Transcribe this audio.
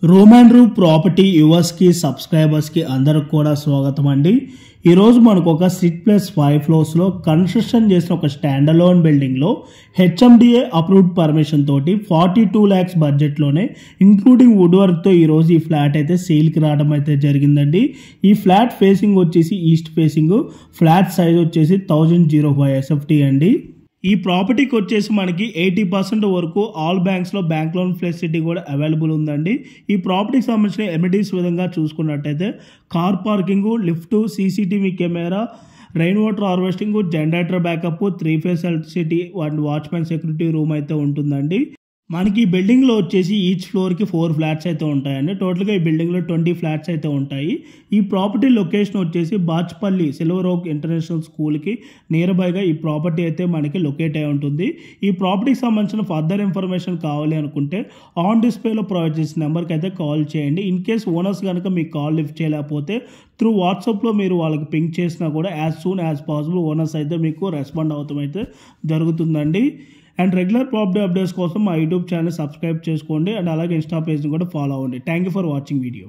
Roman రూప్ property yours కి subscribers కి అందరికి కూడా స్వాగతం అండి. ఈ రోజు మనకు ఒక 6+5 ఫ్లోర్స్ లో కన్స్ట్రక్షన్ చేసిన ఒక స్టాండ్ అలోన్ బిల్డింగ్ లో హెచ్ఎండిఏ అప్రూవ్డ్ పర్మిషన్ తోటి 42 lakhs బడ్జెట్ లోనే ఇంక్లూడింగ్ వుడ్ వర్క్ తో ఈ రోజు ఈ ఫ్లాట్ అయితే సేల్ కి రావడం అయితే జరిగిందండి. ఈ ఫ్లాట్ ఫేసింగ్ వచ్చేసి ఈస్ట్ ఫేసింగ్, ఫ్లాట్ సైజ్ వచ్చేసి 1005 SFT అండి. ఈ ప్రాపర్టీకి వచ్చేసి మనకి 80% వరకు ఆల్ బ్యాంక్స్లో బ్యాంక్ లోన్ ఫెసిలిటీ కూడా అవైలబుల్ ఉందండి. ఈ ప్రాపర్టీకి సంబంధించిన ఎమ్యూనిటీస్ విధంగా చూసుకున్నట్టయితే car parking, lift, CCTV camera, rain water harvesting, generator backup, 3-phase electricity and watchman security room అయితే ఉంటుందండి. మనకి ఈ బిల్డింగ్లో వచ్చేసి ఈచ్ ఫ్లోర్కి 4 ఫ్లాట్స్ అయితే ఉంటాయండి. టోటల్గా ఈ బిల్డింగ్లో 20 ఫ్లాట్స్ అయితే ఉంటాయి. ఈ ప్రాపర్టీ లొకేషన్ వచ్చేసి బాచ్పల్లి సిల్వర్ ఓక్ ఇంటర్నేషనల్ స్కూల్కి నియర్ బైగా ఈ ప్రాపర్టీ అయితే మనకి లొకేట్ అయి ఉంటుంది. ఈ ప్రాపర్టీకి సంబంధించిన ఫర్దర్ ఇన్ఫర్మేషన్ కావాలి అనుకుంటే ఆన్ డిస్ప్లేలో ప్రొవైడ్ చేసిన నెంబర్కి అయితే కాల్ చేయండి. ఇన్ కేస్ ఓనర్స్ కనుక మీకు కాల్ లిఫ్ట్ చేయలేకపోతే త్రూ వాట్సాప్లో మీరు వాళ్ళకి పింక్ చేసినా కూడా as soon as possible owners అయితే మీకు రెస్పాండ్ అవుతాం అయితే జరుగుతుందండి. అండ్ రెగ్యులర్ ప్రాపర్టీ అప్డేట్స్ కోసం మా యూట్యూబ్ ఛానల్ సబ్స్క్రైబ్ చేసుకోండి అండ్ అలాగే ఇన్స్టా పేజ్ని కూడా ఫాలో అవ్వండి. Thank you for watching video.